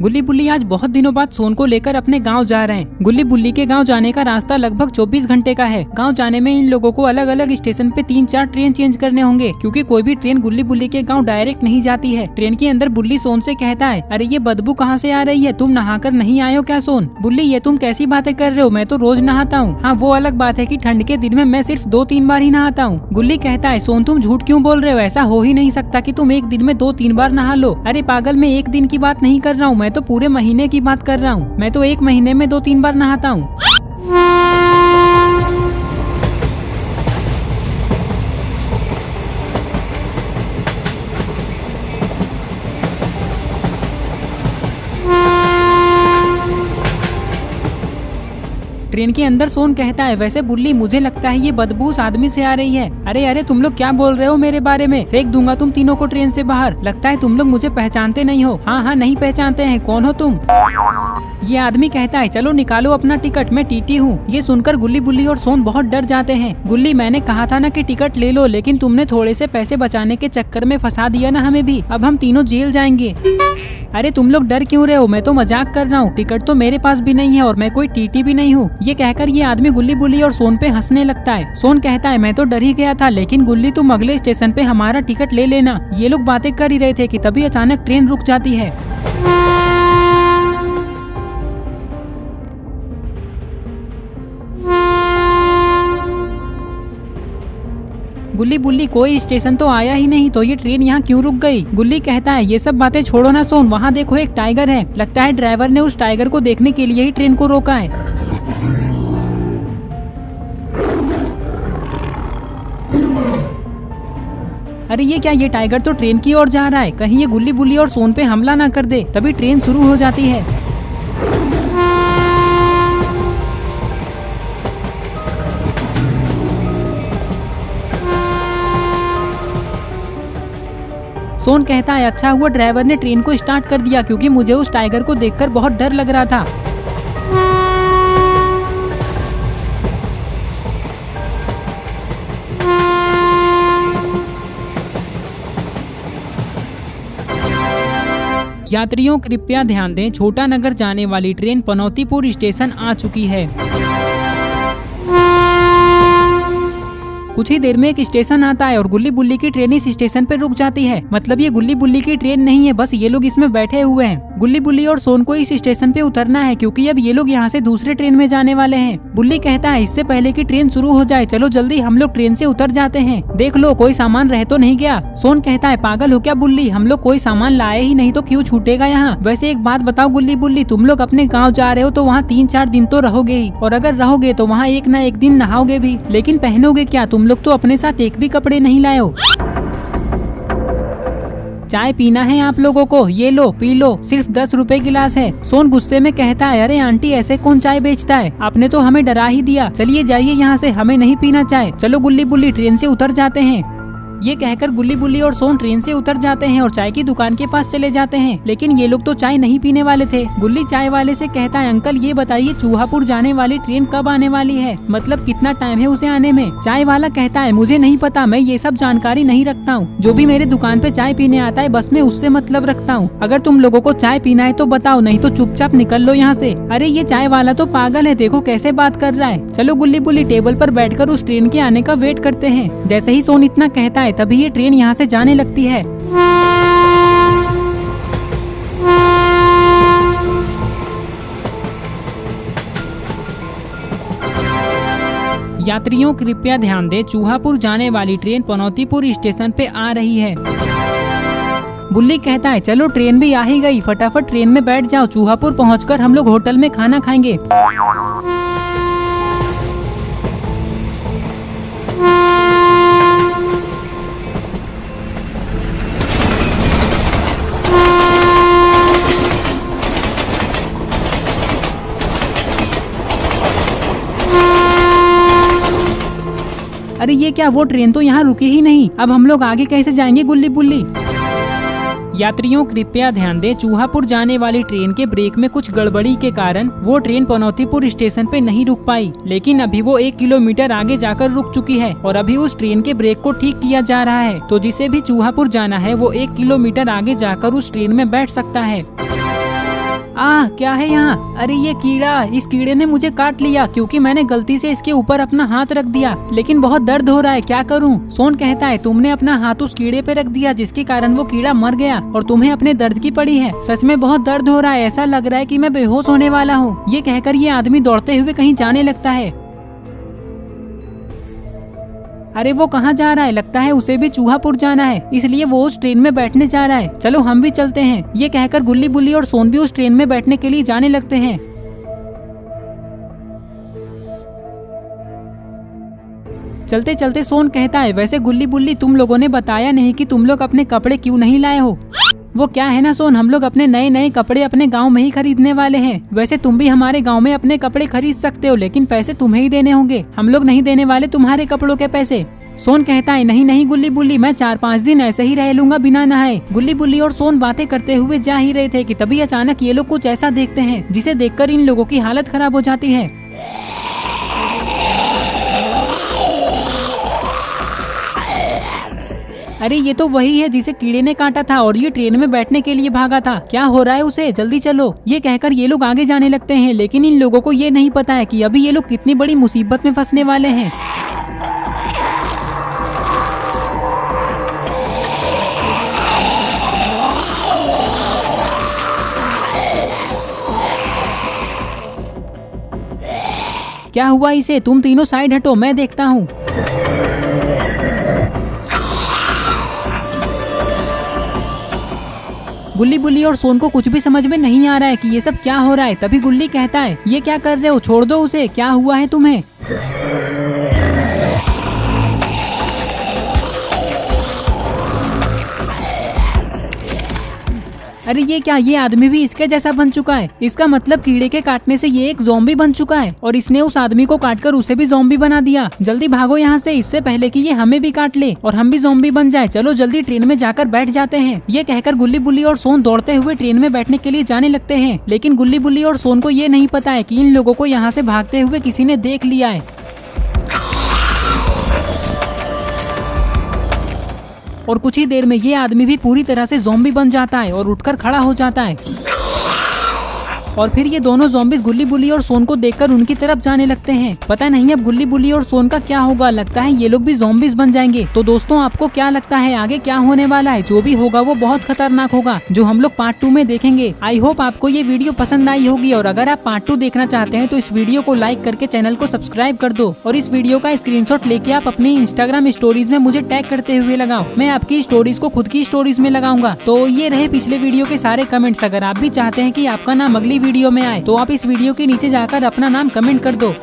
गुल्ली बुल्ली आज बहुत दिनों बाद सोन को लेकर अपने गांव जा रहे हैं। गुल्ली बुल्ली के गांव जाने का रास्ता लगभग 24 घंटे का है। गांव जाने में इन लोगों को अलग अलग स्टेशन पे 3-4 ट्रेन चेंज करने होंगे, क्योंकि कोई भी ट्रेन गुल्ली बुल्ली के गांव डायरेक्ट नहीं जाती है। ट्रेन के अंदर बुल्ली सोन से कहता है, अरे ये बदबू कहाँ से आ रही है, तुम नहाकर नहीं आए हो क्या सोन? बुल्ली, ये तुम कैसी बातें कर रहे हो, मैं तो रोज नहाता हूँ। हाँ, वो अलग बात है कि ठंड के दिन में मैं सिर्फ 2-3 बार ही नहाता हूँ। गुल्ली कहता है, सोन तुम झूठ क्यों बोल रहे हो, ऐसा हो ही नहीं सकता कि तुम एक दिन में 2-3 बार नहा लो। अरे पागल, मैं एक दिन की बात नहीं कर रहा हूँ, मैं तो पूरे महीने की बात कर रहा हूँ। मैं तो एक महीने में 2-3 बार नहाता हूँ। ट्रेन के अंदर सोन कहता है, वैसे बुल्ली मुझे लगता है ये बदबू उस आदमी से आ रही है। अरे अरे, तुम लोग क्या बोल रहे हो मेरे बारे में, फेंक दूंगा तुम तीनों को ट्रेन से बाहर। लगता है तुम लोग मुझे पहचानते नहीं हो। हाँ हाँ, नहीं पहचानते हैं, कौन हो तुम? ये आदमी कहता है, चलो निकालो अपना टिकट, मैं टीटी हूँ। ये सुनकर गुल्ली बुल्ली और सोन बहुत डर जाते हैं। गुल्ली, मैंने कहा था ना कि टिकट ले लो, लेकिन तुमने थोड़े से पैसे बचाने के चक्कर में फंसा दिया ना हमें भी। अब हम तीनों जेल जाएंगे। अरे तुम लोग डर क्यों रहे हो, मैं तो मजाक कर रहा हूँ। टिकट तो मेरे पास भी नहीं है और मैं कोई टीटी भी नहीं हूँ। ये कहकर ये आदमी गुल्ली बुल्ली और सोन पे हंसने लगता है। सोन कहता है, मैं तो डर ही गया था, लेकिन गुल्ली तुम अगले स्टेशन पे हमारा टिकट ले लेना। ये लोग बातें कर ही रहे थे कि तभी अचानक ट्रेन रुक जाती है। गुल्ली बुल्ली, कोई स्टेशन तो आया ही नहीं, तो ये ट्रेन यहाँ क्यों रुक गई? गुल्ली कहता है, ये सब बातें छोड़ो ना सोन, वहाँ देखो एक टाइगर है। लगता है ड्राइवर ने उस टाइगर को देखने के लिए ही ट्रेन को रोका है। अरे ये क्या, ये टाइगर तो ट्रेन की ओर जा रहा है, कहीं ये गुल्ली बुल्ली और सोन पे हमला ना कर दे। तभी ट्रेन शुरू हो जाती है। सोन कहता है, अच्छा हुआ ड्राइवर ने ट्रेन को स्टार्ट कर दिया, क्योंकि मुझे उस टाइगर को देखकर बहुत डर लग रहा था। यात्रियों कृपया ध्यान दें, छोटा नगर जाने वाली ट्रेन पनौतीपुर स्टेशन आ चुकी है। कुछ ही देर में एक स्टेशन आता है और गुल्ली बुल्ली की ट्रेन इस स्टेशन पे रुक जाती है। मतलब ये गुल्ली बुल्ली की ट्रेन नहीं है, बस ये लोग इसमें बैठे हुए हैं। गुल्ली बुल्ली और सोन को इस स्टेशन पे उतरना है, क्योंकि अब ये लोग यहाँ से दूसरे ट्रेन में जाने वाले हैं। बुल्ली कहता है, इससे पहले कि ट्रेन शुरू हो जाए, चलो जल्दी हम लोग ट्रेन से उतर जाते हैं। देख लो कोई सामान रह तो नहीं गया। सोन कहता है, पागल हो क्या बुल्ली, हम लोग कोई सामान लाए ही नहीं तो क्यों छूटेगा यहाँ। वैसे एक बात बताओ गुल्ली बुल्ली, तुम लोग अपने गाँव जा रहे हो तो वहाँ 3-4 दिन तो रहोगे ही, और अगर रहोगे तो वहाँ एक न एक दिन नहाओगे भी, लेकिन पहनोगे क्या? तुम लोग तो अपने साथ एक भी कपड़े नहीं लाए हो। चाय पीना है आप लोगों को, ये लो पी लो, सिर्फ 10 रुपए गिलास है। सोन गुस्से में कहता है, अरे आंटी, ऐसे कौन चाय बेचता है, आपने तो हमें डरा ही दिया। चलिए जाइए यहाँ से, हमें नहीं पीना चाय। चलो गुल्ली बुल्ली, ट्रेन से उतर जाते हैं। ये कहकर गुल्ली बुल्ली और सोन ट्रेन से उतर जाते हैं और चाय की दुकान के पास चले जाते हैं, लेकिन ये लोग तो चाय नहीं पीने वाले थे। गुल्ली चाय वाले से कहता है, अंकल ये बताइए चूहापुर जाने वाली ट्रेन कब आने वाली है, मतलब कितना टाइम है उसे आने में? चाय वाला कहता है, मुझे नहीं पता, मैं ये सब जानकारी नहीं रखता हूँ। जो भी मेरे दुकान पे चाय पीने आता है बस मैं उससे मतलब रखता हूँ। अगर तुम लोगों को चाय पीना है तो बताओ, नहीं तो चुपचाप निकल लो यहाँ से। अरे ये चाय वाला तो पागल है, देखो कैसे बात कर रहा है। चलो गुल्ली बुल्ली, टेबल पर बैठकर उस ट्रेन के आने का वेट करते हैं। जैसे ही सोन इतना कहता है तभी ये ट्रेन यहाँ से जाने लगती है। यात्रियों कृपया ध्यान दें, चूहापुर जाने वाली ट्रेन पनौतीपुर स्टेशन पे आ रही है। बुल्ली कहता है, चलो ट्रेन भी आ ही गई, फटाफट ट्रेन में बैठ जाओ, चूहापुर पहुंचकर हम लोग होटल में खाना खाएंगे। अरे ये क्या, वो ट्रेन तो यहाँ रुकी ही नहीं, अब हम लोग आगे कैसे जाएंगे गुल्ली बुल्ली? यात्रियों कृपया ध्यान दें, चूहापुर जाने वाली ट्रेन के ब्रेक में कुछ गड़बड़ी के कारण वो ट्रेन पनौतीपुर स्टेशन पे नहीं रुक पाई, लेकिन अभी वो 1 किलोमीटर आगे जाकर रुक चुकी है और अभी उस ट्रेन के ब्रेक को ठीक किया जा रहा है। तो जिसे भी चूहापुर जाना है वो 1 किलोमीटर आगे जाकर उस ट्रेन में बैठ सकता है। क्या है यहाँ? अरे ये कीड़ा, इस कीड़े ने मुझे काट लिया क्योंकि मैंने गलती से इसके ऊपर अपना हाथ रख दिया, लेकिन बहुत दर्द हो रहा है, क्या करूँ? सोन कहता है तुमने अपना हाथ उस कीड़े पे रख दिया जिसके कारण वो कीड़ा मर गया और तुम्हें अपने दर्द की पड़ी है। सच में बहुत दर्द हो रहा है, ऐसा लग रहा है कि मैं बेहोश होने वाला हूँ। ये कहकर ये आदमी दौड़ते हुए कहीं जाने लगता है। अरे वो कहाँ जा रहा है? लगता है उसे भी चूहापुर जाना है, इसलिए वो उस ट्रेन में बैठने जा रहा है। चलो हम भी चलते हैं। ये कहकर गुल्ली बुल्ली और सोन भी उस ट्रेन में बैठने के लिए जाने लगते हैं। चलते चलते सोन कहता है वैसे गुल्ली बुल्ली तुम लोगों ने बताया नहीं कि तुम लोग अपने कपड़े क्यों नहीं लाए हो। वो क्या है ना सोन, हम लोग अपने नए नए कपड़े अपने गांव में ही खरीदने वाले हैं। वैसे तुम भी हमारे गांव में अपने कपड़े खरीद सकते हो, लेकिन पैसे तुम्हें ही देने होंगे, हम लोग नहीं देने वाले तुम्हारे कपड़ों के पैसे। सोन कहता है नहीं नहीं गुल्ली बुल्ली, मैं 4-5 दिन ऐसे ही रह लूंगा बिना नहाए। गुल्ली बुल्ली और सोन बातें करते हुए जा ही रहे थे कि तभी अचानक ये लोग कुछ ऐसा देखते हैं जिसे देखकर इन लोगों की हालत खराब हो जाती है। अरे ये तो वही है जिसे कीड़े ने काटा था और ये ट्रेन में बैठने के लिए भागा था। क्या हो रहा है उसे? जल्दी चलो। ये कहकर ये लोग आगे जाने लगते हैं, लेकिन इन लोगों को ये नहीं पता है कि अभी ये लोग कितनी बड़ी मुसीबत में फंसने वाले हैं। क्या हुआ इसे? तुम तीनों साइड हटो, मैं देखता हूँ। गुल्ली बुल्ली और सोन को कुछ भी समझ में नहीं आ रहा है कि ये सब क्या हो रहा है। तभी गुल्ली कहता है ये क्या कर रहे हो, छोड़ दो उसे, क्या हुआ है तुम्हें? अरे ये क्या, ये आदमी भी इसके जैसा बन चुका है। इसका मतलब कीड़े के काटने से ये एक ज़ॉम्बी बन चुका है और इसने उस आदमी को काटकर उसे भी ज़ॉम्बी बना दिया। जल्दी भागो यहाँ से, इससे पहले कि ये हमें भी काट ले और हम भी ज़ॉम्बी बन जाए। चलो जल्दी ट्रेन में जाकर बैठ जाते हैं। ये कहकर गुल्ली बुल्ली और सोन दौड़ते हुए ट्रेन में बैठने के लिए जाने लगते हैं, लेकिन गुल्ली बुल्ली और सोन को ये नहीं पता है कि इन लोगों को यहाँ से भागते हुए किसी ने देख लिया है। और कुछ ही देर में ये आदमी भी पूरी तरह से ज़ॉम्बी बन जाता है और उठकर खड़ा हो जाता है। और फिर ये दोनों ज़ॉम्बीज़ गुल्ली बुल्ली और सोन को देखकर उनकी तरफ जाने लगते हैं। पता नहीं अब गुल्ली बुल्ली और सोन का क्या होगा, लगता है ये लोग भी ज़ॉम्बीज़ बन जाएंगे। तो दोस्तों आपको क्या लगता है आगे क्या होने वाला है? जो भी होगा वो बहुत खतरनाक होगा, जो हम लोग पार्ट 2 में देखेंगे। आई होप आपको ये वीडियो पसंद आई होगी और अगर आप पार्ट 2 देखना चाहते हैं तो इस वीडियो को लाइक करके चैनल को सब्सक्राइब कर दो और इस वीडियो का स्क्रीनशॉट लेके आप अपनी इंस्टाग्राम स्टोरीज में मुझे टैग करते हुए लगाओ। मैं आपकी स्टोरीज को खुद की स्टोरीज में लगाऊंगा। तो ये रहे पिछले वीडियो के सारे कमेंट्स। अगर आप भी चाहते हैं कि आपका नाम अगली वीडियो में आए तो आप इस वीडियो के नीचे जाकर अपना नाम कमेंट कर दो।